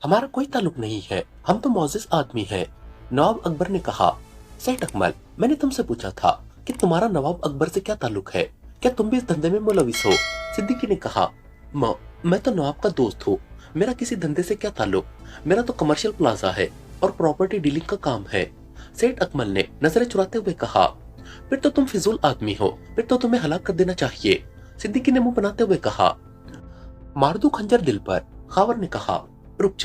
हमारा कोई ताल्लुक नहीं है, हम तो मोअज़्ज़िज़ आदमी हैं। नवाब अकबर ने कहा, सेठ अकमल, मैंने तुमसे पूछा था कि तुम्हारा नवाब अकबर से क्या ताल्लुक है? क्या तुम भी इस धंधे में मुलविस हो? सिद्दीकी ने कहा, मैं तो नवाब का दोस्त हूँ, मेरा किसी धंधे से क्या ताल्लुक? मेरा तो कमर्शियल प्लाजा है और प्रॉपर्टी डीलिंग का काम है। सेठ अकमल ने नजरें चुराते हुए कहा, फिर तो तुम फिजूल आदमी हो, फिर तो तुम्हें हलाक कर देना चाहिए। सिद्दीकी ने मुंह बनाते हुए कहा, मार दूं खंजर दिल पर। खावर ने कहा, रुक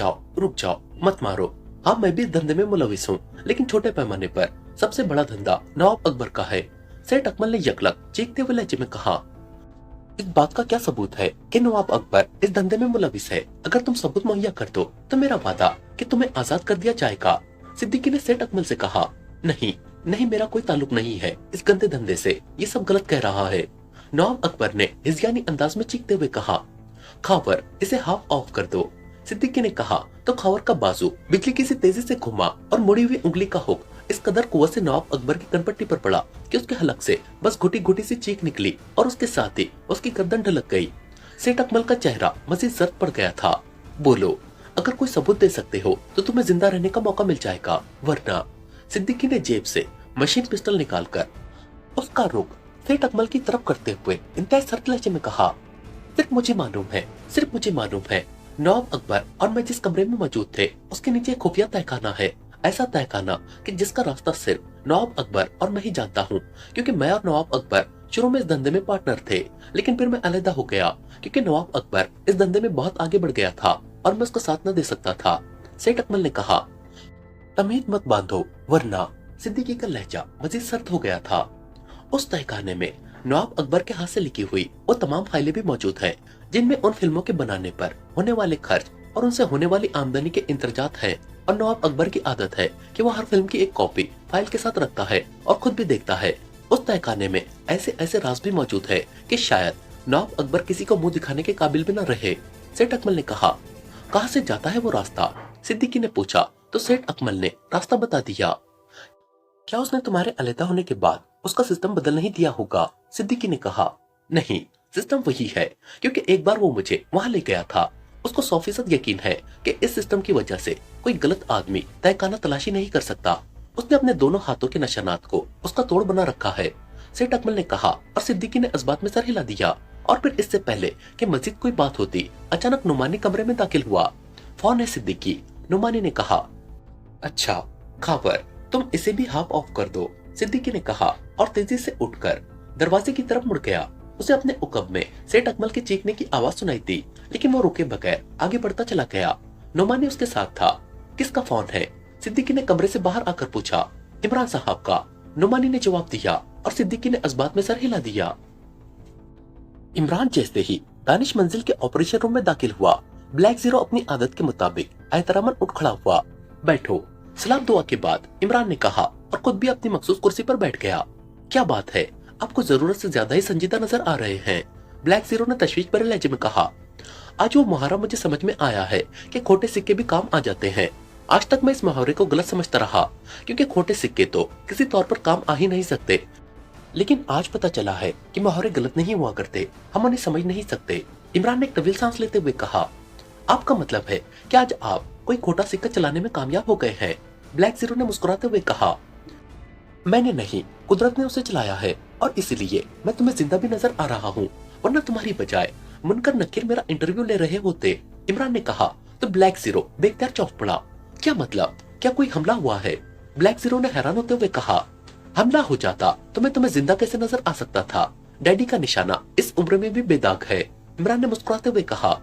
जाओ, मत मारो। हाँ, मैं भी इस धंधे में मुलविस हूँ, लेकिन छोटे पैमाने पर। सबसे बड़ा धंधा नवाब अकबर का है। सेठ अकमल ने यकलक चीखते हुए लहजे में कहा, इस बात का क्या सबूत है कि नवाब अकबर इस धंधे में मुलविस है? अगर तुम सबूत मुहैया कर दो तो मेरा वादा कि तुम्हें आजाद कर दिया जाएगा। सिद्दीकी ने सेठ अकमल से कहा, नहीं, मेरा कोई ताल्लुक नहीं है इस गंदे धंधे से, ये सब गलत कह रहा है। नवाब अकबर ने हिज़्यानी अंदाज में चीखते हुए कहा, खावर, इसे हाफ ऑफ कर दो। सिद्दीकी ने कहा तो खावर का बाजू बिजली की सी तेजी से घुमा और मुड़ी हुई उंगली का हुक इस कदर कुव्वत से नवाब अकबर की कनपट्टी पर पड़ा कि उसके हलक से बस घुटी घुटी सी चीख निकली और उसके साथ ही उसकी गर्दन ढलक गई। सेठ अकमल का चेहरा मजीद जर्द पड़ गया था। बोलो, अगर कोई सबूत दे सकते हो तो तुम्हें जिंदा रहने का मौका मिल जाएगा, वरना। सिद्दीकी ने जेब से मशीन पिस्टल निकालकर उसका रुख सेठ अकमल की तरफ करते हुए इंतहाई सख्त लहजे में कहा, सिर्फ मुझे मालूम है नवाब अकबर और मैं जिस कमरे में मौजूद थे उसके नीचे खुफिया तहखाना है। ऐसा तहखाना कि जिसका रास्ता सिर्फ नवाब अकबर और मैं ही जानता हूँ, क्योंकि मैं और नवाब अकबर शुरू में इस धंधे में पार्टनर थे, लेकिन फिर मैं अलहदा हो गया क्योंकि नवाब अकबर इस धंधे में बहुत आगे बढ़ गया था और मैं उसका साथ न दे सकता था। सेठ अकमल ने कहा, तमीज मत बांधो, वरना। सिद्दीकी का लहजा मजीद सर्द हो गया था। उस तहखाने में नवाब अकबर के हाथ से लिखी हुई वो तमाम फाइलें भी मौजूद हैं जिनमें उन फिल्मों के बनाने पर होने वाले खर्च और उनसे होने वाली आमदनी के इंतजात हैं। और नवाब अकबर की आदत है कि वो हर फिल्म की एक कॉपी फाइल के साथ रखता है और खुद भी देखता है। उस तहखाने में ऐसे ऐसे राज भी मौजूद है कि शायद नवाब अकबर किसी को मुंह दिखाने के काबिल भी न रहे। सेठ अकमल ने कहा, कहाँ से जाता है वो रास्ता? सिद्दीकी ने पूछा तो सेठ अकमल ने रास्ता बता दिया। क्या उसने तुम्हारे अलहदा होने के बाद उसका सिस्टम बदल नहीं दिया होगा? सिद्दीकी ने कहा, नहीं, सिस्टम वही है, क्योंकि एक बार वो मुझे वहां ले गया था। उसको 100% यकीन है कि इस सिस्टम की वजह से कोई गलत आदमी तहखाना तलाशी नहीं कर सकता। उसने अपने दोनों हाथों के निशानात को उसका तोड़ बना रखा है। सेठ अकमल ने कहा और सिद्दीकी ने इस बात में सर हिला दिया। और फिर इससे पहले कि मजीद कोई बात होती, अचानक नुमानी कमरे में दाखिल हुआ। फोन है सिद्दीकी, नुमानी ने कहा। अच्छा खाबर, तुम इसे भी हाफ ऑफ कर दो, सिद्दीकी ने कहा और तेजी से उठकर दरवाजे की तरफ मुड़ गया। उसे अपने उकब में सेठ अकमल के चीखने की आवाज सुनाई दी, लेकिन वो रुके बगैर आगे बढ़ता चला गया। नुमानी उसके साथ था। किसका फोन है? सिद्दीकी ने कमरे से बाहर आकर पूछा। इमरान साहब का, नुमानी ने जवाब दिया और सिद्दीकी ने इस बात में सर हिला दिया। इमरान जैसे ही दानिश मंजिल के ऑपरेशन रूम में दाखिल हुआ, ब्लैक जीरो अपनी आदत के मुताबिक एहतरामन उठ खड़ा हुआ। बैठो, सलाम दुआ के बाद इमरान ने कहा और खुद भी अपनी मखसूस कुर्सी पर बैठ गया। क्या बात है, आपको जरूरत से ज्यादा ही संजीदा नजर आ रहे हैं, ब्लैक जीरो ने तशवीश भरे लहजे में कहा। आज वो मुहावरा मुझे समझ में आया है कि खोटे सिक्के भी काम आ जाते हैं। आज तक मैं इस मुहावरे को गलत समझता रहा, क्योंकि खोटे सिक्के तो किसी तौर पर काम आ ही नहीं सकते, लेकिन आज पता चला है कि मुहावरे गलत नहीं हुआ करते, हम उन्हें समझ नहीं सकते। इमरान ने एक तवील सांस लेते हुए कहा, आपका मतलब है कि आज आप कोई खोटा सिक्का चलाने में कामयाब हो गए हैं? ब्लैक जीरो ने मुस्कुराते हुए कहा, मैंने नहीं, कुदरत ने उसे चलाया है और इसीलिए मैं तुम्हें जिंदा भी नजर आ रहा हूँ, वरना तुम्हारी बजाय मुनकर नकीर मेरा इंटरव्यू ले रहे होते। इमरान ने कहा तो ब्लैक जीरो बेख्तियार चौंक पड़ा। क्या मतलब, क्या कोई हमला हुआ है? ब्लैक जीरो ने हैरान होते हुए कहा, हमला हो जाता तो मैं तुम्हें जिंदा कैसे नजर आ सकता था? डैडी का निशाना इस उम्र में भी बेदाग है। इमरान ने मुस्कुराते हुए कहा,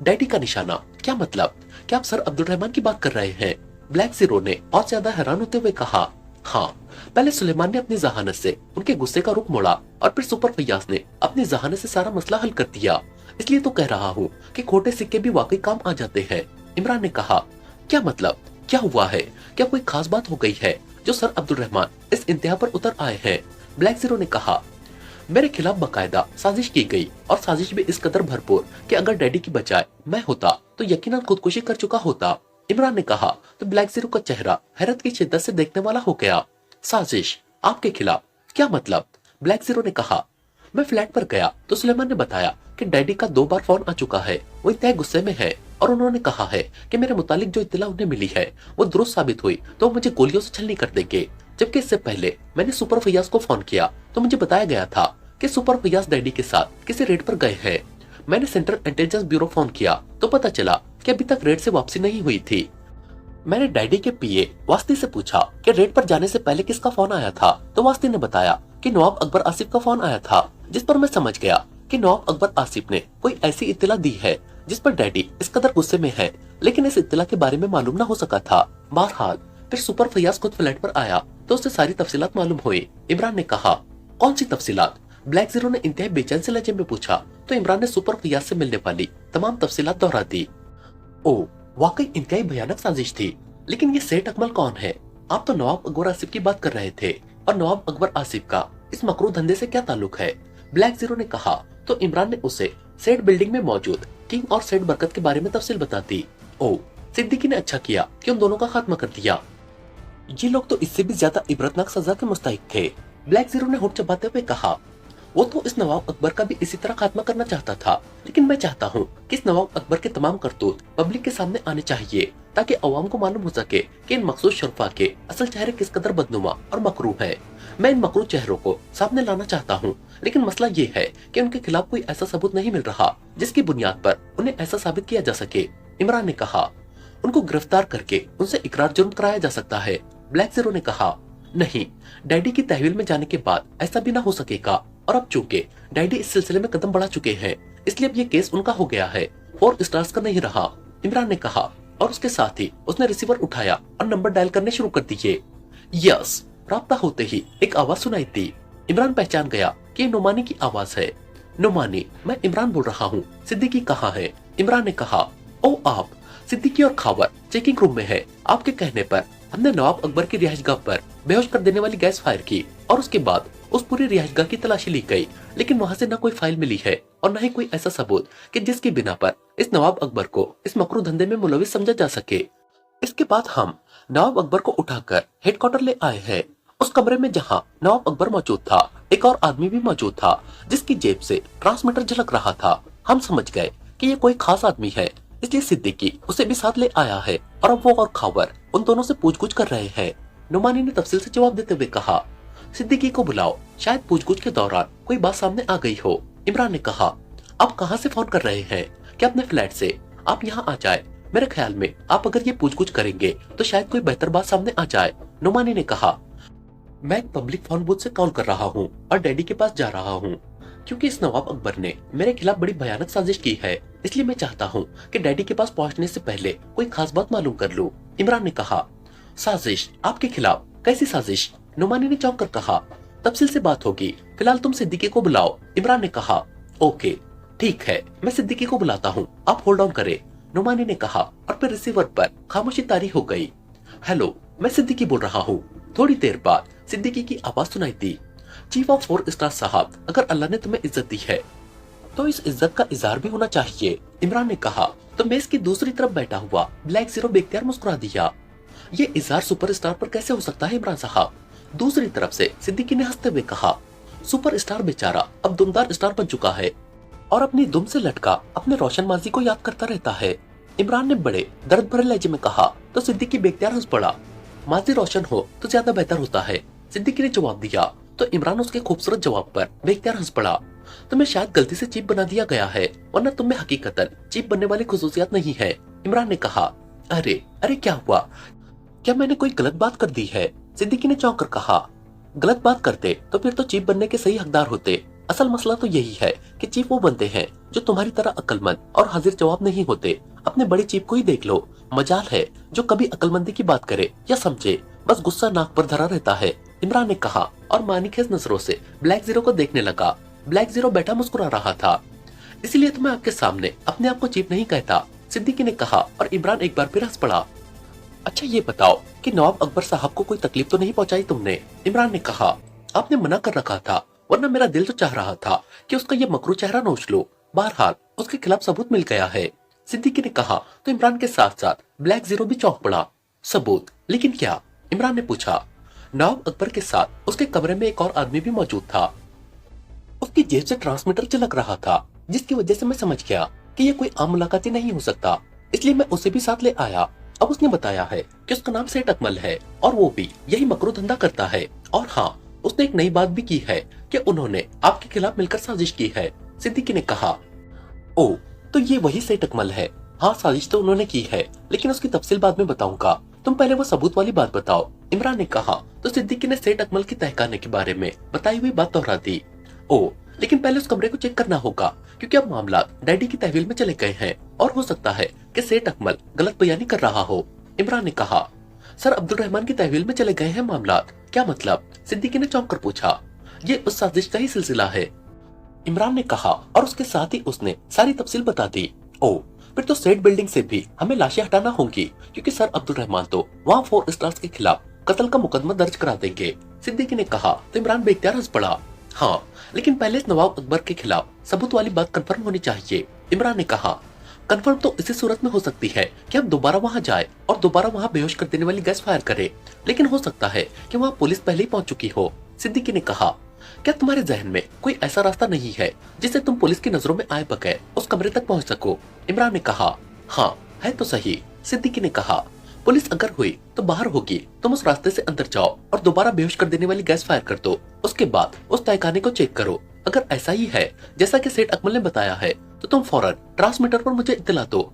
डैडी का निशाना? क्या मतलब, क्या आप सर अब्दुल रहमान की बात कर रहे हैं? ब्लैक जीरो ने और ज्यादा हैरान होते हुए कहा, हाँ, पहले सुलेमान ने अपनी जहानत से उनके गुस्से का रुख मोड़ा और फिर सुपर फैयाज ने अपनी जहानत से सारा मसला हल कर दिया। इसलिए तो कह रहा हूँ कि खोटे सिक्के भी वाकई काम आ जाते हैं। इमरान ने कहा, क्या मतलब, क्या हुआ है? क्या कोई खास बात हो गई है जो सर अब्दुल रहमान इस इंतहा पर उतर आए हैं? ब्लैक जीरो ने कहा, मेरे खिलाफ बकायदा साजिश की गई और साजिश भी इस कदर भरपूर कि अगर डैडी की बजाय मैं होता तो यकीनन खुदकुशी कर चुका होता। इमरान ने कहा तो ब्लैक जीरो का चेहरा हैरत की शिद्दत से देखने वाला हो गया। साजिश आपके खिलाफ? क्या मतलब? ब्लैक जीरो ने कहा, मैं फ्लैट पर गया तो सुलेमान ने बताया कि डैडी का 2 बार फोन आ चुका है, वो इंतहाई गुस्से में है और उन्होंने कहा है कि मेरे मुतालिक जो इत्तला उन्हें मिली है वो दुरुस्त साबित हुई तो वो मुझे गोलियों से छलनी कर देंगे। जबकि इससे पहले मैंने सुपर फैयाज को फोन किया तो मुझे बताया गया था कि सुपर फैयाज डैडी के साथ किसी रेड पर गए हैं। मैंने सेंट्रल इंटेलिजेंस ब्यूरो फोन किया तो पता चला कि अभी तक रेड से वापसी नहीं हुई थी। मैंने डैडी के पीए वास्ती से पूछा कि रेड पर जाने से पहले किसका फोन आया था तो वास्ती ने बताया कि नवाब अकबर आसिफ का फोन आया था, जिस पर मैं समझ गया कि नवाब अकबर आसिफ ने कोई ऐसी इत्तला दी है जिस पर डैडी इस कदर गुस्से में है, लेकिन इस इत्तला के बारे में मालूम न हो सका था। बहरहाल फिर सुपर फैयाज खुद फ्लैट पर आया तो उससे सारी तफसीलात मालूम हुई। इमरान ने कहा, कौन सी तफसीलात? ब्लैक जीरो ने इंतहाई बेचैन से लहजे में पूछा तो इमरान ने सुपर फैयाज से मिलने वाली तमाम तफसीलात दोहरा दी। ओ, वाकई इंतहाई भयानक साजिश थी, लेकिन ये सेठ अकमल कौन है? आप तो नवाब अकबर आसिफ की बात कर रहे थे, और नवाब अकबर आसिफ का इस मकरू धंधे से क्या ताल्लुक है? ब्लैक जीरो ने कहा तो इमरान ने उसे सेठ बिल्डिंग में मौजूद किंग और सेठ बरकत के बारे में तफसील बता दी। ओ, सिद्दीकी ने अच्छा किया कि उन दोनों का खात्मा कर दिया। ये लोग तो इससे भी ज्यादा इबरतनाक सजा के मुस्तहिक थे। ब्लैक जीरो ने होठ चबाते हुए कहा, वो तो इस नवाब अकबर का भी इसी तरह खात्मा करना चाहता था, लेकिन मैं चाहता हूँ कि इस नवाब अकबर के तमाम करतूत पब्लिक के सामने आने चाहिए ताकि अवाम को मालूम हो सके कि इन मखसूस शरफा के असल चेहरे किस कदर बदनुमा और मकरू हैं। मैं इन मकरू चेहरों को सामने लाना चाहता हूँ, लेकिन मसला ये है कि उनके खिलाफ कोई ऐसा सबूत नहीं मिल रहा जिसकी बुनियाद पर उन्हें ऐसा साबित किया जा सके। इमरान ने कहा, उनको गिरफ्तार करके उनसे इकरार जुर्म कराया जा सकता है। ब्लैक जीरो ने कहा, नहीं, डैडी की तहवील में जाने के बाद ऐसा भी ना हो सकेगा, और अब चूंकि डैडी इस सिलसिले में कदम बढ़ा चुके हैं इसलिए अब ये केस उनका हो गया है, 4 स्टार्स का नहीं रहा। इमरान ने कहा, और उसके साथ ही उसने रिसीवर उठाया और नंबर डायल करने शुरू कर दिए। यस, राब्ता होते ही एक आवाज सुनाई दी। इमरान पहचान गया कि नुमानी की आवाज है। नुमानी, मैं इमरान बोल रहा हूँ, सिद्दीकी कहाँ है? इमरान ने कहा, ओ आप, सिद्दीकी और खावर चेकिंग रूम में है। आपके कहने पर हमने नवाब अकबर की रिहाइशगाह पर बेहोश कर देने वाली गैस फायर की और उसके बाद उस पूरी रिहाइशगाह की तलाशी ली गई, लेकिन वहाँ से न कोई फाइल मिली है और न ही कोई ऐसा सबूत कि जिसकी बिना पर इस नवाब अकबर को इस मकरू धंधे में मुलविस समझा जा सके। इसके बाद हम नवाब अकबर को उठाकर हेडक्वार्टर ले आए हैं। उस कमरे में जहाँ नवाब अकबर मौजूद था, एक और आदमी भी मौजूद था जिसकी जेब से ट्रांसमीटर झलक रहा था। हम समझ गए कि ये कोई खास आदमी है, इसलिए सिद्दीकी उसे भी साथ ले आया है और अब वो और खावर उन दोनों से पूछगुछ कर रहे हैं। नुमानी ने तफसील से जवाब देते हुए कहा, सिद्दीकी को बुलाओ, शायद पूछगुछ के दौरान कोई बात सामने आ गई हो। इमरान ने कहा, आप कहाँ से फोन कर रहे हैं? क्या अपने फ्लैट से? आप यहाँ आ जाए, मेरे ख्याल में आप अगर ये पूछगुछ करेंगे तो शायद कोई बेहतर बात सामने आ जाए। नुमानी ने कहा, मैं एक पब्लिक फोन बूथ से कॉल कर रहा हूँ और डैडी के पास जा रहा हूँ, क्योंकि इस नवाब अकबर ने मेरे खिलाफ बड़ी भयानक साजिश की है, इसलिए मैं चाहता हूँ कि डैडी के पास पहुँचने से पहले कोई खास बात मालूम कर लूं। इमरान ने कहा, साजिश? आपके खिलाफ? कैसी साजिश? नुमानी ने चौंक कर कहा, तफसील से बात होगी, फिलहाल तुम सिद्दीकी को बुलाओ। इमरान ने कहा, ओके ठीक है, मैं सिद्दीकी को बुलाता हूँ, आप होल्ड ऑन करें। नुमानी ने कहा और फिर रिसीवर पर खामोशी तारी हो गई। हेलो, मैं सिद्दीकी बोल रहा हूँ। थोड़ी देर बाद सिद्दीकी की आवाज सुनाई दी, चीफ ऑफ 4 स्टार साहब, अगर अल्लाह ने तुम्हें इज्जत दी है तो इस इज्जत का इजहार भी होना चाहिए। इमरान ने कहा तो मेज की दूसरी तरफ बैठा हुआ ब्लैक जीरो बेख्तियार मुस्कुरा दिया। ये इजहार सुपरस्टार पर कैसे हो सकता है इमरान साहब? दूसरी तरफ से सिद्दीकी ने हंसते हुए कहा, सुपरस्टार बेचारा अब दुमदार स्टार बन चुका है और अपनी दुम से लटका अपने रोशन माजी को याद करता रहता है। इमरान ने बड़े दर्द भरे लहजे में कहा तो सिद्दीकी बेख्तियार हंस पड़ा। माजी रोशन हो तो ज्यादा बेहतर होता है, सिद्दीकी ने जवाब दिया तो इमरान उसके खूबसूरत जवाब पर बेख्तियार हंस पड़ा। तुम्हें शायद गलती से चीफ बना दिया गया है, वरना तुम्हें हकीकतन चीफ बनने वाली खुसूसियात नहीं है। इमरान ने कहा, अरे अरे क्या हुआ? क्या मैंने कोई गलत बात कर दी है? सिद्दीकी ने चौंक कर कहा, गलत बात करते तो फिर तो चीफ बनने के सही हकदार होते। असल मसला तो यही है कि चीफ वो बनते हैं जो तुम्हारी तरह अक्लमंद और हाजिर जवाब नहीं होते। अपने बड़े चीफ को ही देख लो, मजाल है जो कभी अक्लमंदी की बात करे या समझे, बस गुस्सा नाक पर धरा रहता है। इमरान ने कहा और मानिखेज नजरों से ब्लैक जीरो को देखने लगा। ब्लैक जीरो बैठा मुस्कुरा रहा था। इसलिए तो मैं आपके सामने अपने आप को चीफ नहीं कहता, सिद्दीकी ने कहा और इमरान एक बार फिर हंस पड़ा। अच्छा ये बताओ कि नवाब अकबर साहब को कोई तकलीफ तो नहीं पहुंचाई तुमने? इमरान ने कहा, आपने मना कर रखा था, वरना मेरा दिल तो चाह रहा था कि उसका ये मकरू चेहरा नोच लो। बहरहाल उसके खिलाफ सबूत मिल गया है, सिद्दीकी ने कहा तो इमरान के साथ साथ ब्लैक जीरो भी चौंक पड़ा। सबूत? लेकिन क्या? इमरान ने पूछा। नवाब अकबर के साथ उसके कमरे में एक और आदमी भी मौजूद था। उसकी जेब से ट्रांसमीटर झलक रहा था, जिसकी वजह से मैं समझ गया कि ये कोई आम मुलाकाती नहीं हो सकता। اس لیے मैं उसे भी साथ ले आया। अब उसने बताया है कि उसका नाम सेठ अकमल है और वो भी यही मकरू धंधा करता है। और हाँ, उसने एक नई बात भी की है कि उन्होंने आपके खिलाफ मिलकर साजिश की है। सिद्दीकी ने कहा, ओ तो ये वही सेठ अकमल है। हाँ, साजिश तो उन्होंने की है, लेकिन उसकी तफसील बाद में बताऊंगा। तुम पहले वो सबूत वाली बात बताओ, इमरान ने कहा। तो सिद्दीकी ने सेठ अकमल की तहखाने के बारे में बताई हुई बात दोहरा दी। ओ लेकिन पहले उस कमरे को चेक करना होगा, क्योंकि अब मामला डैडी की तहवील में चले गए हैं और हो सकता है कि सेठ अकमल गलत बयानी कर रहा हो। इमरान ने कहा, सर अब्दुल रहमान की तहवील में चले गए हैं मामलात, क्या मतलब? सिद्दीकी ने चौंक कर पूछा। ये उस साजिश का ही सिलसिला है, इमरान ने कहा, और उसके साथ ही उसने सारी तफसील बता दी। ओ फिर तो सेठ बिल्डिंग से भी हमें लाशें हटाना होंगी, क्योंकि सर अब्दुल रहमान तो वहाँ 4 स्टार्स के खिलाफ कत्ल का मुकदमा दर्ज करा देंगे। सिद्दीकी ने कहा। तो इमरान बेख्तियार हंस पड़ा। हाँ, लेकिन पहले इस नवाब अकबर के खिलाफ सबूत वाली बात कंफर्म होनी चाहिए, इमरान ने कहा। कंफर्म तो इसी सूरत में हो सकती है कि हम दोबारा वहाँ जाए और दोबारा वहाँ बेहोश कर देने वाली गैस फायर करें, लेकिन हो सकता है कि वहाँ पुलिस पहले ही पहुंच चुकी हो। सिद्दीकी ने कहा, क्या तुम्हारे जहन में कोई ऐसा रास्ता नहीं है जिससे तुम पुलिस की नजरों में आए बगैर उस कमरे तक पहुंच सको? इमरान ने कहा, हाँ है तो सही। सिद्दीकी ने कहा, पुलिस अगर हुई तो बाहर होगी, तुम उस रास्ते से अंदर जाओ और दोबारा बेहोश कर देने वाली गैस फायर कर दो। उसके बाद उस तहखाने को चेक करो, अगर ऐसा ही है जैसा कि सेठ अकमल ने बताया है तो तुम फौरन ट्रांसमीटर पर मुझे इत्तला दो,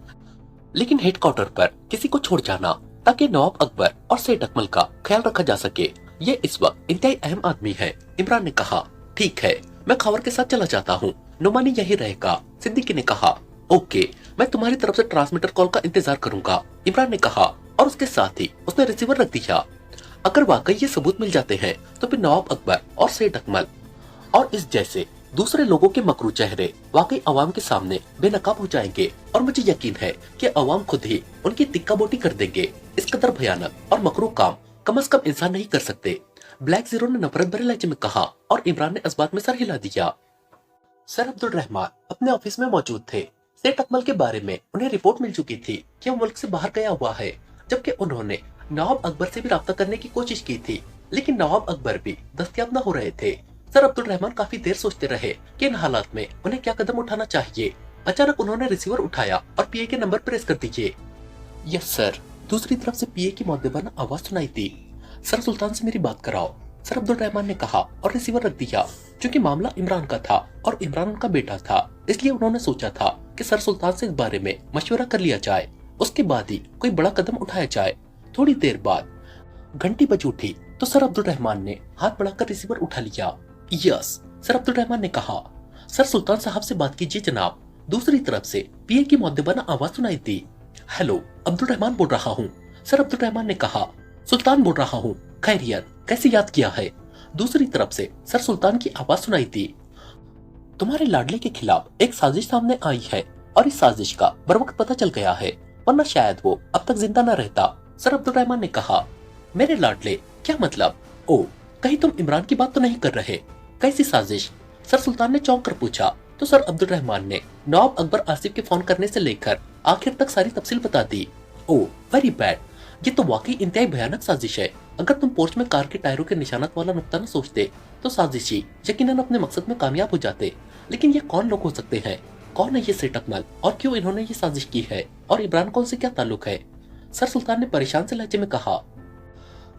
लेकिन हेडक्वार्टर पर किसी को छोड़ जाना, ताकि नवाब अकबर और सेठ अकमल का ख्याल रखा जा सके। ये इस वक्त इंतहाई अहम आदमी है। इमरान ने कहा, ठीक है, मैं खबर के साथ चला जाता हूँ, नुमानी यही रहेगा। सिद्दीकी ने कहा, ओके, मैं तुम्हारी तरफ से ट्रांसमीटर कॉल का इंतजार करूंगा, इमरान ने कहा, और उसके साथ ही उसने रिसीवर रख दिया। अगर वाकई ये सबूत मिल जाते हैं तो फिर नवाब अकबर और सेठ अकमल और इस जैसे दूसरे लोगों के मकरू चेहरे वाकई अवाम के सामने बेनकाब हो जाएंगे, और मुझे यकीन है कि अवाम खुद ही उनकी तिक्का बोटी कर देंगे। इस कदर भयानक और मकरू काम कम से कम इंसान नहीं कर सकते, ब्लैक जीरो ने नफरत भरे लहजे में कहा, और इमरान ने इस बात में सर हिला दिया। सर अब्दुल रहमान अपने ऑफिस में मौजूद थे। सेठ अकमल के बारे में उन्हें रिपोर्ट मिल चुकी थी कि वो मुल्क से बाहर गया हुआ है, जबकि उन्होंने नवाब अकबर से भी राब्ता करने की कोशिश की थी, लेकिन नवाब अकबर भी दस्तयाब न हो रहे थे। सर अब्दुल रहमान काफी देर सोचते रहे कि इन हालात में उन्हें क्या कदम उठाना चाहिए। अचानक उन्होंने रिसीवर उठाया और पीए के नंबर प्रेस कर दीजिए। Yes sir. दूसरी तरफ से पीए की मौदेबाना आवाज सुनाई दी। सर सुल्तान से मेरी बात कराओ, सर अब्दुल रहमान ने कहा, और रिसीवर रख दिया। क्योंकि मामला इमरान का था और इमरान उनका बेटा था, इसलिए उन्होंने सोचा था कि सर सुल्तान से इस बारे में मशवरा कर लिया जाए, उसके बाद ही कोई बड़ा कदम उठाया जाए। थोड़ी देर बाद घंटी बज उठी तो सर अब्दुल रहमान ने हाथ बढ़ाकर रिसीवर उठा लिया। यस, सर अब्दुल रहमान ने कहा। सर सुल्तान साहब से बात कीजिए जनाब। दूसरी तरफ से पीए की मौदेबाना आवाज सुनाई दी। हेलो, अब्दुल रहमान बोल रहा हूँ। सर अब्दुल रहमान ने कहा। सुल्तान बोल रहा हूँ, खैरियत, कैसे याद किया है? दूसरी तरफ से सर सुल्तान की आवाज सुनाई दी। तुम्हारे लाडले के खिलाफ एक साजिश सामने आई है और इस साजिश का बरवक्त पता चल गया है, वरना शायद वो अब तक जिंदा न रहता। सर अब्दुल रहमान ने कहा। मेरे लाडले, क्या मतलब? ओ, कहीं तुम इमरान की बात तो नहीं कर रहे? कैसी साजिश? सर सुल्तान ने चौंक कर पूछा। तो सर अब्दुल रहमान ने नवाब अकबर आसिफ के फोन करने से लेकर आखिर तक सारी तफसील बता दी। ओ वेरी बैड, ये तो वाकई इंतहाई भयानक साजिश है। अगर तुम पोर्च में कार के टायरों के निशानात वाला नुक्ता न सोचते तो साजिशी यकीनन अपने मकसद में कामयाब हो जाते। लेकिन ये कौन लोग हो सकते हैं? कौन है ये सेठ अकमल और क्यों इन्होंने ये साजिश की है? और इमरान को उनसे क्या ताल्लुक है? सर सुल्तान ने परेशान से लहजे में कहा।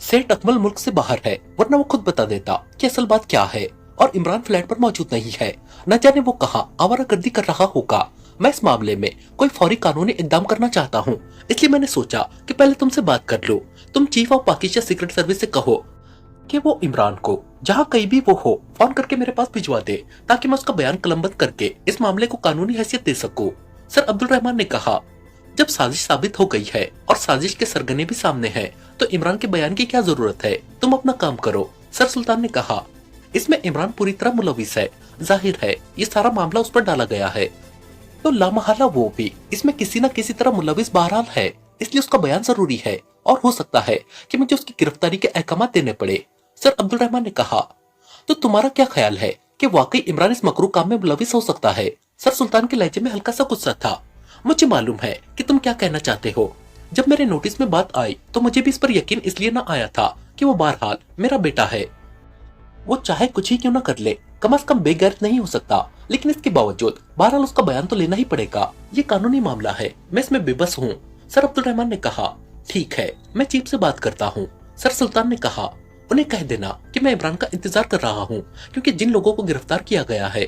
सेठ अकमल मुल्क से बाहर है, वरना वो खुद बता देता कि असल बात क्या है। और इमरान फ्लैट पर मौजूद नहीं है, न जाने वो कहाँ आवारागर्दी कर रहा होगा। मैं इस मामले में कोई फौरी कानूनी इकदाम करना चाहता हूँ, इसलिए मैंने सोचा कि पहले तुमसे बात कर लो। तुम chief of Pakistan secret service से कहो कि वो इमरान को जहाँ कहीं भी वो हो फोन करके मेरे पास भिजवा दे, ताकि मैं उसका बयान कलमबंद करके इस मामले को कानूनी हैसियत दे सकूं। सर अब्दुल रहमान ने कहा। जब साजिश साबित हो गई है और साजिश के सरगने भी सामने हैं, तो इमरान के बयान की क्या जरूरत है? तुम अपना काम करो, सर सुल्तान ने कहा। इसमें इमरान पूरी तरह मुलविस है, जाहिर है ये सारा मामला उस पर डाला गया है, तो लामहला वो भी इसमें किसी न किसी तरह मुलविस बहरहाल है, इसलिए उसका बयान जरूरी है और हो सकता है कि मुझे उसकी गिरफ्तारी के अहकाम देने पड़े। सर अब्दुल रहमान ने कहा। तो तुम्हारा क्या ख्याल है कि वाकई इमरान इस मकरू काम में मुलविस हो सकता है? सर सुल्तान के लहजे में हल्का सा गुस्सा था। मुझे मालूम है कि तुम क्या कहना चाहते हो। जब मेरे नोटिस में बात आई तो मुझे भी इस पर यकीन इसलिए न आया था कि वो बहरहाल मेरा बेटा है। वो चाहे कुछ ही क्यों न कर ले, कम से कम बेगैरत नहीं हो सकता। लेकिन इसके बावजूद बहरहाल उसका बयान तो लेना ही पड़ेगा। ये कानूनी मामला है, मैं इसमें बेबस हूँ। सर अब्दुल रहमान ने कहा, ठीक है, मैं चीफ से बात करता हूँ। सर सुल्तान ने कहा, उन्हें कह देना कि मैं इमरान का इंतजार कर रहा हूँ, क्योंकि जिन लोगों को गिरफ्तार किया गया है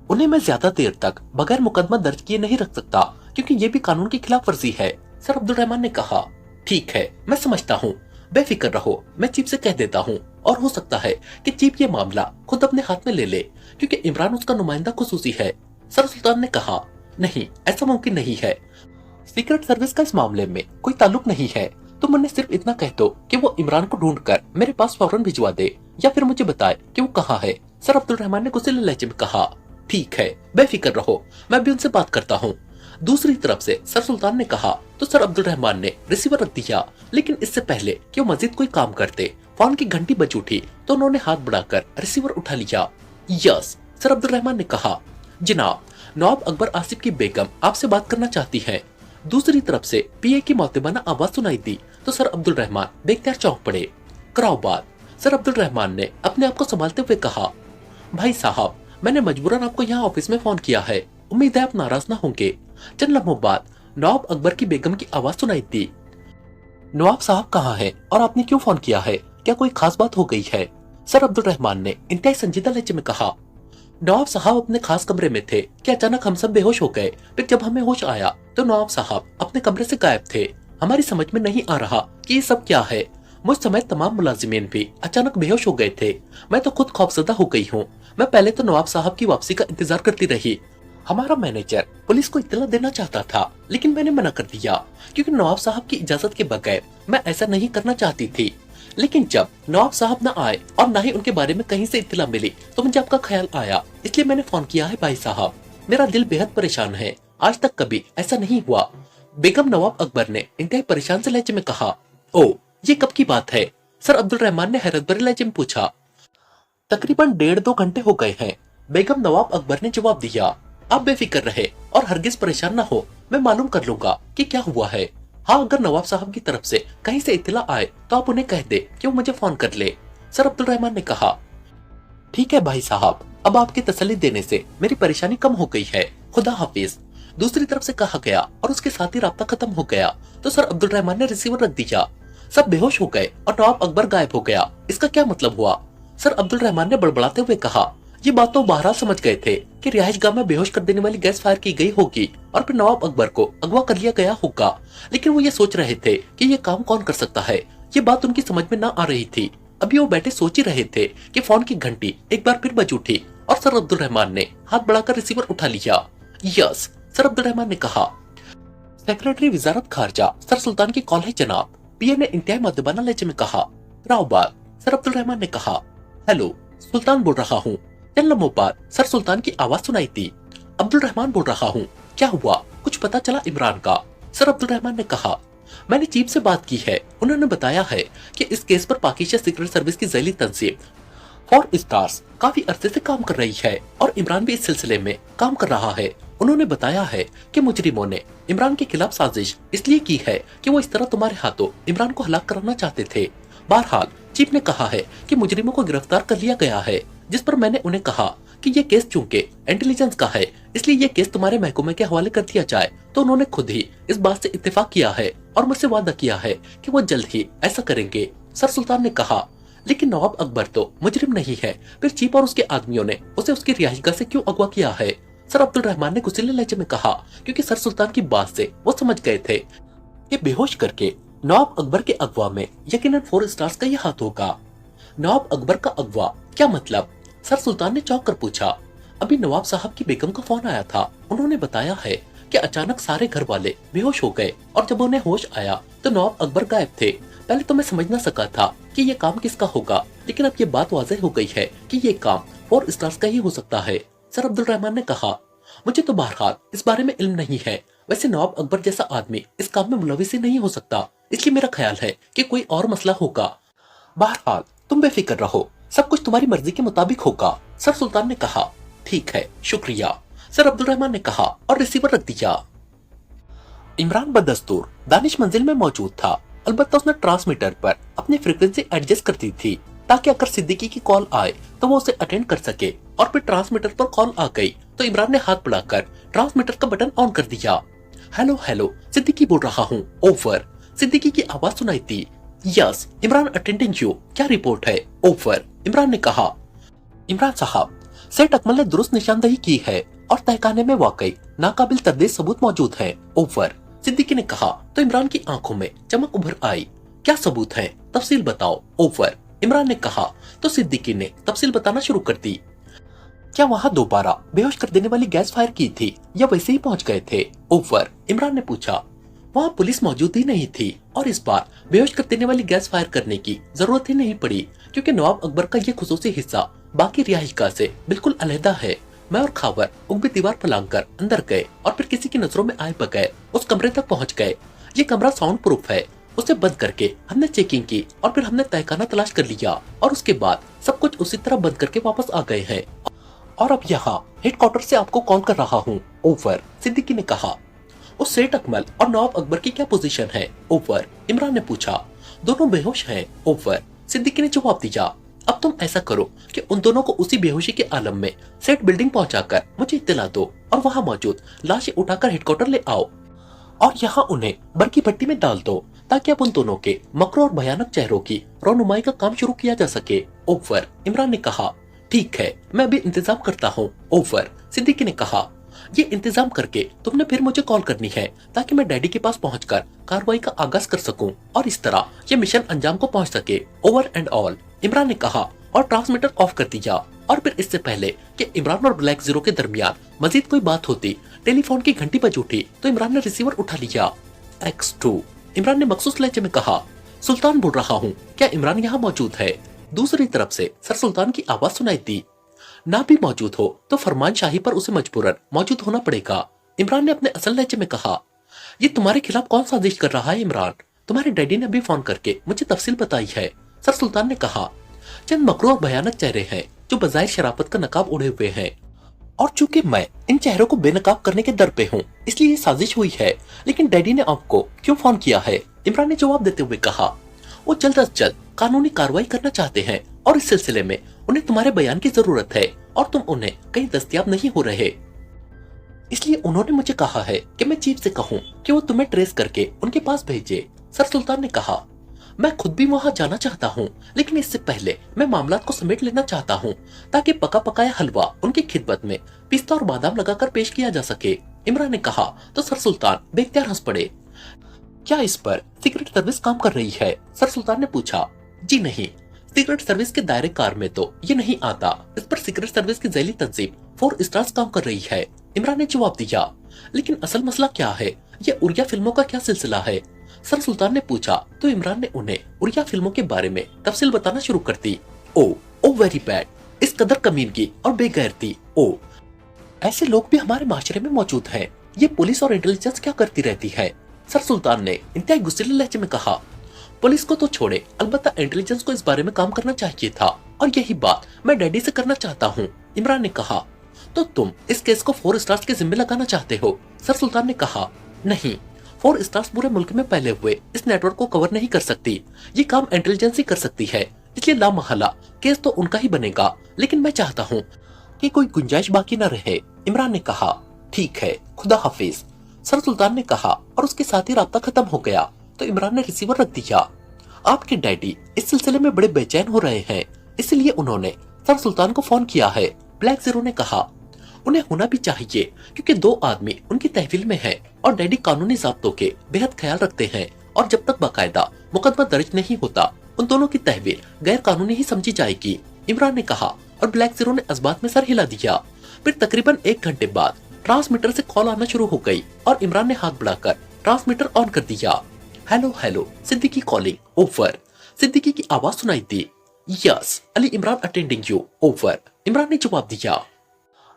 उन्हें मैं ज्यादा देर तक बगैर मुकदमा दर्ज किए नहीं रख सकता, क्योंकि ये भी कानून की खिलाफ वर्जी है। सर अब्दुल रहमान ने कहा, ठीक है, मैं समझता हूँ, बेफिक्र रहो, मैं चीफ से कह देता हूँ। और हो सकता है कि चीफ ये मामला खुद अपने हाथ में ले ले, क्योंकि इमरान उसका नुमाइंदा खुसूसी है। सर सुल्तान ने कहा, नहीं, ऐसा मुमकिन नहीं है। सीक्रेट सर्विस का इस मामले में कोई ताल्लुक नहीं है। तुम उन्हें सिर्फ इतना कह दो कि वो इमरान को ढूंढकर मेरे पास फौरन भिजवा दे, या फिर मुझे बताए कि वो कहाँ है। सर अब्दुल रहमान ने गुस्से लहजे में कहा, ठीक है, बेफिक्र रहो, मैं भी उनसे बात करता हूँ। दूसरी तरफ से सर सुल्तान ने कहा तो सर अब्दुल रहमान ने रिसीवर रख दिया, लेकिन इससे पहले कि वो मजीद कोई काम करते, फोन की घंटी बज उठी तो उन्होंने हाथ बढ़ाकर रिसीवर उठा लिया। यस, सर अब्दुल रहमान ने कहा, जनाब, नवाब अकबर आसिफ की बेगम आपसे बात करना चाहती है। दूसरी तरफ से पीए की मौतेबाना आवाज सुनाई दी तो सर अब्दुल रहमान बेख्तियार चौंक पड़े। कराओ बात। सर अब्दुल रहमान ने अपने आप को संभालते हुए कहा, भाई साहब, मैंने मजबूरन आपको यहाँ ऑफिस में फोन किया है, उम्मीद है आप नाराज ना होंगे। चंद लम्हों बाद नवाब अकबर की बेगम की आवाज सुनाई दी, नवाब साहब कहाँ हैं और आपने क्यों फोन किया है, क्या कोई खास बात हो गई है? सर अब्दुल रहमान ने इंतहाई संजीदा लहजे में कहा, नवाब साहब अपने खास कमरे में थे कि अचानक हम सब बेहोश हो गए। फिर जब हमें होश आया तो नवाब साहब अपने कमरे से गायब थे। हमारी समझ में नहीं आ रहा कि ये सब क्या है। मुझ समय तमाम मुलाजिमीन भी अचानक बेहोश हो गए थे। मैं तो खुद खौफजदा हो गई हूँ। मैं पहले तो नवाब साहब की वापसी का इंतजार करती रही। हमारा मैनेजर पुलिस को इत्तला देना चाहता था, लेकिन मैंने मना कर दिया, क्योंकि नवाब साहब की इजाजत के बगैर मैं ऐसा नहीं करना चाहती थी। लेकिन जब नवाब साहब न आए और न ही उनके बारे में कहीं से इत्तला मिली तो मुझे आपका ख्याल आया, इसलिए मैंने फोन किया है। भाई साहब, मेरा दिल बेहद परेशान है, आज तक कभी ऐसा नहीं हुआ। बेगम नवाब अकबर ने इंतहाई परेशान से लहजे में कहा, ओ, ये कब की बात है? सर अब्दुल रहमान ने हैरत भरे लहजे में पूछा। तकरीबन 1.5-2 घंटे हो गए हैं, बेगम नवाब अकबर ने जवाब दिया। आप बेफिक्र रहे और हरगिज परेशान न हो, मैं मालूम कर लूंगा कि क्या हुआ है। हाँ, अगर नवाब साहब की तरफ से कहीं से इत्तला आए तो आप उन्हें कह दे कि वो मुझे फोन कर ले। सर अब्दुल रहमान ने कहा, ठीक है भाई साहब, अब आपकी तसल्ली देने से मेरी परेशानी कम हो गई है, खुदा हाफिज। दूसरी तरफ से कहा गया और उसके साथ ही राब्ता खत्म हो गया तो सर अब्दुल रहमान ने रिसीवर रख दिया। सब बेहोश हो गए और नवाब अकबर गायब हो गया। इसका क्या मतलब हुआ? सर अब्दुल रहमान ने बड़बड़ाते हुए कहा, ये बात तो बहरहाल समझ गए थे कि रिहाइश गाह में बेहोश कर देने वाली गैस फायर की गई होगी और फिर नवाब अकबर को अगवा कर लिया गया होगा, लेकिन वो ये सोच रहे थे कि ये काम कौन कर सकता है। ये बात उनकी समझ में ना आ रही थी। अभी वो बैठे सोच ही रहे थे कि फोन की घंटी एक बार फिर बज उठी और सर अब्दुल रहमान ने हाथ बढ़ाकर रिसीवर उठा लिया। यस, सर अब्दुल रहमान ने कहा, सेक्रेटरी वजारत खारजा सर सुल्तान की कॉल है जनाब। पीए ने इंतहाई मुअद्दबाना लहजे में कहा। राव बात। सर अब्दुल रहमान ने कहा, हेलो, सुल्तान बोल रहा हूँ। चंद लम्हों बाद सर सुल्तान की आवाज सुनाई दी। अब्दुल रहमान बोल रहा हूँ, क्या हुआ? कुछ पता चला इमरान का? सर अब्दुल रहमान ने कहा, मैंने चीफ से बात की है, उन्होंने बताया है कि इस केस पर पाकिस्तान सीक्रेट सर्विस की जैली तंजीम 4 स्टार्स काफी अरसे से काम कर रही है और इमरान भी इस सिलसिले में काम कर रहा है। उन्होंने बताया है कि मुजरिमों ने इमरान के खिलाफ साजिश इसलिए की है कि वो इस तरह तुम्हारे हाथों इमरान को हलाक कराना चाहते थे। बहरहाल चीफ ने कहा है कि मुजरिमों को गिरफ्तार कर लिया गया है, जिस पर मैंने उन्हें कहा कि ये केस चूंकि इंटेलिजेंस का है इसलिए ये केस तुम्हारे महकमे के हवाले कर दिया जाए, तो उन्होंने खुद ही इस बात से इत्तेफाक किया है और मुझसे वादा किया है कि वो जल्द ही ऐसा करेंगे। सर सुल्तान ने कहा, लेकिन नवाब अकबर तो मुजरिम नहीं है, फिर चीफ और उसके आदमियों ने उसे उसकी रिहाइशगाह से क्यों अगवा किया है? सर अब्दुल रहमान ने गुस्सैले लहजे में कहा, क्योंकि सर सुल्तान की बात से वो समझ गए थे कि बेहोश करके नवाब अकबर के अगवा में यकीनन 4 स्टार्स का ही हाथ होगा। नवाब अकबर का अगवा क्या मतलब? सर सुल्तान ने चौंक कर पूछा। अभी नवाब साहब की बेगम का फोन आया था, उन्होंने बताया है कि अचानक सारे घर वाले बेहोश हो गए और जब उन्हें होश आया तो नवाब अकबर गायब थे। पहले तो मैं समझ ना सका था कि ये काम किसका होगा, लेकिन अब ये बात वाज़ेह हो गई है कि ये काम 4 स्टार्स का ही हो सकता है। सर अब्दुल रहमान ने कहा, मुझे तो बहरहाल इस बारे में इल्म नहीं है। वैसे नवाब अकबर जैसा आदमी इस काम में मुलविस नहीं हो सकता, इसलिए मेरा ख्याल है कि कोई और मसला होगा। बहरहाल तुम बेफिक्र रहो, सब कुछ तुम्हारी मर्जी के मुताबिक होगा। सर सुल्तान ने कहा, ठीक है, शुक्रिया। सर अब्दुल रहमान ने कहा और रिसीवर रख दिया। इमरान बदस्तूर दानिश मंजिल में मौजूद था, अलबत्ता उसने ट्रांसमीटर पर अपनी फ्रीक्वेंसी एडजस्ट कर दी थी ताकि अगर सिद्दीकी की कॉल आए तो वो उसे अटेंड कर सके। और फिर ट्रांसमीटर पर कॉल आ गई तो इमरान ने हाथ बढ़ाकर ट्रांसमीटर का बटन ऑन कर दिया। हेलो हेलो, सिद्दीकी बोल रहा हूँ, ओवर। सिद्दीकी की आवाज सुनाई दी। यस, इमरान अटेंडिंग यू, क्या रिपोर्ट है, ओवर। इमरान ने कहा। इमरान साहब, सेठ अकमल ने दुरुस्त निशानदही की है और तहखाने में वाकई नाकाबिल तरदीद सबूत मौजूद है, ओवर। सिद्दीकी ने कहा तो इमरान की आंखों में चमक उभर आई। क्या सबूत है, तफसील बताओ, ओवर। इमरान ने कहा तो सिद्दीकी ने तफसील बताना शुरू कर दी। क्या वहाँ दोबारा बेहोश कर देने वाली गैस फायर की थी या वैसे ही पहुंच गए थे, ओवर। इमरान ने पूछा। वहाँ पुलिस मौजूद ही नहीं थी और इस बार बेहोश कर देने वाली गैस फायर करने की जरूरत ही नहीं पड़ी, क्योंकि नवाब अकबर का ये खुसूसी हिस्सा बाकी रिहाइशगाह से बिल्कुल अलहदा है। मैं और खावर उगमी दीवार फलांग कर अंदर गए और फिर किसी की नजरों में आए बगैर उस कमरे तक पहुंच गए। ये कमरा साउंड प्रूफ है। उसे बंद करके हमने चेकिंग की और फिर हमने तहखाना तलाश कर लिया और उसके बाद सब कुछ उसी तरह बंद करके वापस आ गए हैं। और अब यहाँ हेडक्वार्टर से आपको कॉल कर रहा हूँ, ओवर। सिद्दीकी ने कहा। उस सेठ अकमल और नवाब अकबर की क्या पोजीशन है, ओवर। इमरान ने पूछा। दोनों बेहोश हैं, ओवर। सिद्दीकी ने जवाब दिया। अब तुम ऐसा करो कि उन दोनों को उसी बेहोशी के आलम में सेठ बिल्डिंग पहुंचाकर मुझे इत्तला दो और वहां मौजूद लाशें उठाकर हेडक्वार्टर ले आओ और यहाँ उन्हें बरकी भट्टी में डाल दो, ताकि अब उन दोनों के मकरू और भयानक चेहरों की रौनुमाई का काम शुरू किया जा सके, ओवर। इमरान ने कहा। ठीक है, मैं भी इंतजाम करता हूँ, ओवर। सिद्दीकी ने कहा। ये इंतजाम करके तुमने फिर मुझे कॉल करनी है ताकि मैं डैडी के पास पहुंचकर कार्रवाई का आगाज कर सकूं और इस तरह ये मिशन अंजाम को पहुंच सके, ओवर एंड ऑल। इमरान ने कहा और ट्रांसमीटर ऑफ कर दिया। और फिर इससे पहले कि इमरान और ब्लैक जीरो के दरमियान मजीद कोई बात होती, टेलीफोन की घंटी बज उठी तो इमरान ने रिसीवर उठा लिया। X2, इमरान ने मखसूस लहजे में कहा। सुल्तान बोल रहा हूँ, क्या इमरान यहाँ मौजूद है? दूसरी तरफ से सर सुल्तान की आवाज सुनाई दी। ना भी मौजूद हो तो फरमान शाही पर उसे मजबूरन मौजूद होना पड़ेगा। इमरान ने अपने असल लहजे में कहा। ये तुम्हारे खिलाफ कौन साजिश कर रहा है इमरान? तुम्हारे डैडी ने अभी फोन करके मुझे तफसील बताई है, सर सुल्तान ने कहा। चंद मकरू और भयानक चेहरे हैं जो बजाय शराफत का नकाब उड़े हुए हैं और चूंकि मैं इन चेहरों को बेनकाब करने के दर पे हूँ, इसलिए ये साजिश हुई है। लेकिन डैडी ने आपको क्यों फोन किया है? इमरान ने जवाब देते हुए कहा। वो जल्द अज जल्द कानूनी कार्रवाई करना चाहते हैं और इस सिलसिले में उन्हें तुम्हारे बयान की जरूरत है और तुम उन्हें कहीं दस्तयाब नहीं हो रहे, इसलिए उन्होंने मुझे कहा है कि मैं चीफ से कहूँ कि वो तुम्हें ट्रेस करके उनके पास भेजे, सर सुल्तान ने कहा। मैं खुद भी वहाँ जाना चाहता हूँ, लेकिन इससे पहले मैं मामलात को समेट लेना चाहता हूँ ताकि पका पकाया हलवा उनकी खिदमत में पिस्ता और बादाम लगाकर पेश किया जा सके, इमरान ने कहा। तो सर सुल्तान बेख्तियार हंस पड़े। क्या इस पर सीक्रेट सर्विस काम कर रही है? सर सुल्तान ने पूछा। जी नहीं, सीक्रेट सर्विस के दायरे कार में तो ये नहीं आता। इस पर सीक्रेट सर्विस की जैली तंजीम 4 स्टार्स काम कर रही है, इमरान ने जवाब दिया। लेकिन असल मसला क्या है? ये उरिया फिल्मों का क्या सिलसिला है? सर सुल्तान ने पूछा। तो इमरान ने उन्हें उरिया फिल्मों के बारे में तफसील बताना शुरू कर दी। ओ वेरी बैड, इस कदर कमीनगी और बेगैरती। ओ, ऐसे लोग भी हमारे माशरे में मौजूद हैं। ये पुलिस और इंटेलिजेंस क्या करती रहती है? सर सुल्तान ने इंतहाई गुस्सैले लहजे में कहा। पुलिस को तो छोड़े, अलबत्ता इंटेलिजेंस को इस बारे में काम करना चाहिए था और यही बात मैं डैडी से करना चाहता हूँ, इमरान ने कहा। तो तुम इस केस को 4 स्टार्स के जिम्मे लगाना चाहते हो? सर सुल्तान ने कहा। नहीं, 4 स्टार्स पूरे मुल्क में फैले हुए इस नेटवर्क को कवर नहीं कर सकती। ये काम इंटेलिजेंस ही कर सकती है, इसलिए लामहला केस तो उनका ही बनेगा। लेकिन मैं चाहता हूँ कि कोई गुंजाइश बाकी न रहे, इमरान ने कहा। ठीक है, खुदा हाफिज, सर सुल्तान ने कहा और उसके साथ ही राब्ता खत्म हो गया। तो इमरान ने रिसीवर रख दिया। आपके डैडी इस सिलसिले में बड़े बेचैन हो रहे हैं, इसलिए उन्होंने सर सुल्तान को फोन किया है, ब्लैक जीरो ने कहा। उन्हें होना भी चाहिए, क्योंकि 2 आदमी उनकी तहवील में हैं और डैडी कानूनी ज़ाब्तों के बेहद ख्याल रखते हैं और जब तक बाकायदा मुकदमा दर्ज नहीं होता, उन दोनों की तहवील गैर कानूनी ही समझी जाएगी, इमरान ने कहा। और ब्लैक जीरो ने इस बात में सर हिला दिया। फिर तकरीबन 1 घंटे बाद ट्रांसमीटर से कॉल आना शुरू हो गई और इमरान ने हाथ बढ़ाकर ट्रांसमीटर ऑन कर दिया। Hello hello, Siddiqui calling, over. Siddiqui की आवाज सुनाई दी। Yes, Ali Imran attending you, over, Imran ने जवाब दिया।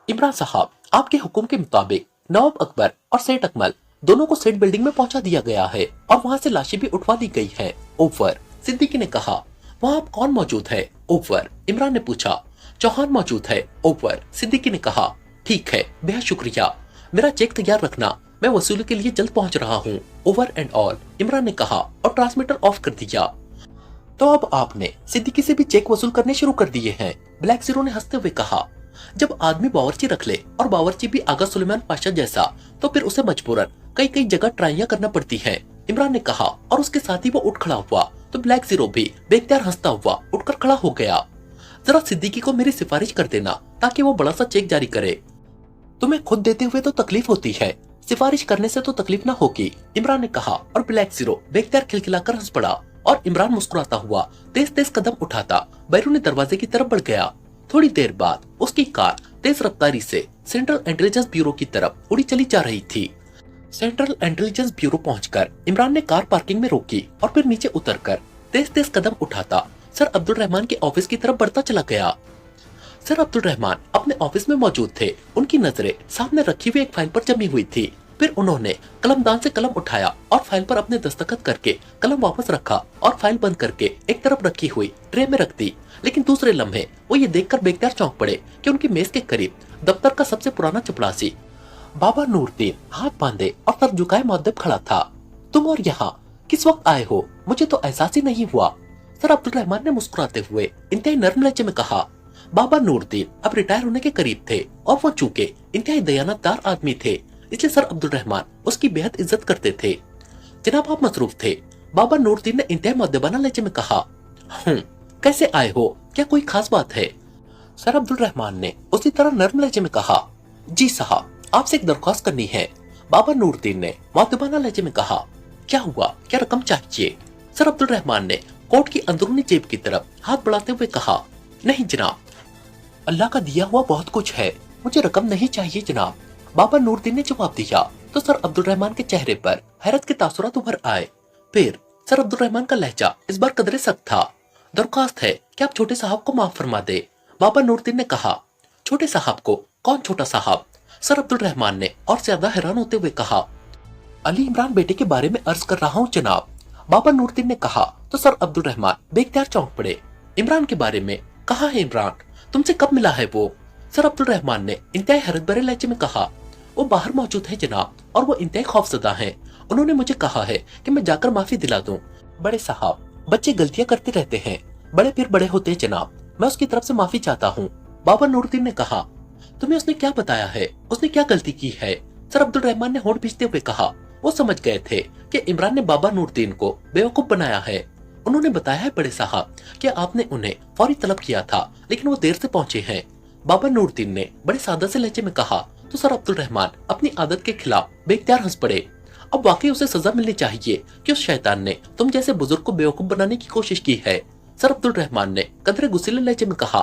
इमरान साहब, आपके हुक्म के मुताबिक नवाब अकबर और सेठ अकमल दोनों को सेठ बिल्डिंग में पहुंचा दिया गया है और वहां से लाशें भी उठवा ली गई हैं, ओवर। सिद्दीकी ने कहा। वहां आप कौन मौजूद है, ओवर? इमरान ने पूछा। चौहान मौजूद है, ओवर। सिद्दीकी ने कहा। ठीक है, बेहद शुक्रिया, मेरा चेक तैयार रखना, मैं वसूली के लिए जल्द पहुंच रहा हूँ, ओवर एंड ऑल, इमरान ने कहा और ट्रांसमीटर ऑफ कर दिया। तो अब आपने सिद्दीकी से भी चेक वसूल करने शुरू कर दिए हैं, ब्लैक जीरो ने हंसते हुए कहा। जब आदमी बावर्ची रख ले और बावर्ची भी आगा सुलेमान पाशा जैसा, तो फिर उसे मजबूरन कई कई जगह ट्राइयां करना पड़ती हैं, इमरान ने कहा और उसके साथ ही वो उठ खड़ा हुआ तो ब्लैक जीरो भी बेख्तियार हंसता हुआ उठकर खड़ा हो गया। जरा सिद्दीकी को मेरी सिफारिश कर देना ताकि वो बड़ा सा चेक जारी करे। तुम्हें खुद देते हुए तो तकलीफ होती है, सिफारिश करने से तो तकलीफ ना होगी, इमरान ने कहा और ब्लैक जीरो बेख्तियार खिलखिलाकर हंस पड़ा और इमरान मुस्कुराता हुआ तेज तेज कदम उठाता बैरूनी दरवाजे की तरफ बढ़ गया। थोड़ी देर बाद उसकी कार तेज रफ्तारी से सेंट्रल इंटेलिजेंस ब्यूरो की तरफ उड़ी चली जा रही थी। सेंट्रल इंटेलिजेंस ब्यूरो पहुंचकर इमरान ने कार पार्किंग में रोकी और फिर नीचे उतरकर तेज तेज कदम उठाता सर अब्दुल रहमान के ऑफिस की तरफ बढ़ता चला गया। सर अब्दुल रहमान अपने ऑफिस में मौजूद थे। उनकी नजरें सामने रखी हुई एक फाइल पर जमी हुई थी। फिर उन्होंने कलमदान से कलम उठाया और फाइल पर अपने दस्तखत करके कलम वापस रखा और फाइल बंद करके एक तरफ रखी हुई ट्रे में रख दी। लेकिन दूसरे लम्हे वो ये देखकर बेख्तियार चौंक पड़े कि उनकी मेज के करीब दफ्तर का सबसे पुराना चपड़ासी बाबा नूरदीन हाथ बांधे और सर झुकाए मुअद्दब खड़ा था। तुम और यहाँ किस वक्त आए हो, मुझे तो एहसास ही नहीं हुआ, सर अब्दुल रहमान ने मुस्कुराते हुए इंतहाई नर्म लहजे में कहा। बाबा नूरदीन अब रिटायर होने के करीब थे और वो चूंकि इंतहाई दयानतदार आदमी थे, इसलिए सर अब्दुल रहमान उसकी बेहद इज्जत करते थे। जनाब आप मसरूफ थे, बाबा नूरदीन ने इंतहाई मुअद्दबाना लहजे में कहा। कैसे आए हो, क्या कोई खास बात है, सर अब्दुल रहमान ने उसी तरह नर्म लहजे में कहा। जी साहब, आपसे एक दरख्वास्त करनी है, बाबा नूरदीन ने मुअद्दबाना लहजे में कहा। क्या हुआ, क्या रकम चाहिए, सर अब्दुल रहमान ने कोट की अंदरूनी जेब की तरफ हाथ बढ़ाते हुए कहा। नहीं जनाब, अल्लाह का दिया हुआ बहुत कुछ है, मुझे रकम नहीं चाहिए जनाब, बाबा नूरदीन ने जवाब दिया। तो सर अब्दुल रहमान के चेहरे पर हैरत के तासुरात उभर आए। फिर सर अब्दुल रहमान का लहजा इस बार कदरे सख्त था। दरख्वास्त है कि आप छोटे साहब को माफ फरमा दे, बाबा नूरदीन ने कहा। छोटे साहब को, कौन छोटा साहब, सर अब्दुल रहमान ने और ज्यादा हैरान होते हुए कहा। अली इमरान बेटे के बारे में अर्ज कर रहा हूँ जनाब, बाबा नूरदीन ने कहा। तो सर अब्दुल रहमान बेख्तियार चौंक पड़े। इमरान के बारे में, कहा है इमरान, तुमसे कब मिला है वो, सर अब्दुल रहमान ने इंतहाई हैरत भरे लहजे में कहा। वो बाहर मौजूद है जनाब और वो इंतहाई खौफजदा हैं। उन्होंने मुझे कहा है कि मैं जाकर माफी दिला दूं। बड़े साहब, बच्चे गलतियां करते रहते हैं, बड़े फिर बड़े होते हैं जनाब, मैं उसकी तरफ से माफी चाहता हूँ, बाबा नूरदीन ने कहा। तुम्हें उसने क्या बताया है, उसने क्या गलती की है, सर अब्दुल रहमान ने होंठ भींचते हुए कहा। वो समझ गए थे कि इमरान ने बाबा नूरदीन को बेवकूफ बनाया है। उन्होंने बताया है बड़े साहब कि आपने उन्हें फौरी तलब किया था, लेकिन वो देर से पहुंचे हैं, बाबा नूरदीन ने बड़े सादा से लहजे में कहा। तो सर अब्दुल रहमान अपनी आदत के खिलाफ बेख्तियार हंस पड़े। अब वाकई उसे सजा मिलनी चाहिए कि उस शैतान ने तुम जैसे बुजुर्ग को बेवकूफ बनाने की कोशिश की है, सर अब्दुल रहमान ने कदरे गुस्सीले लहजे में कहा।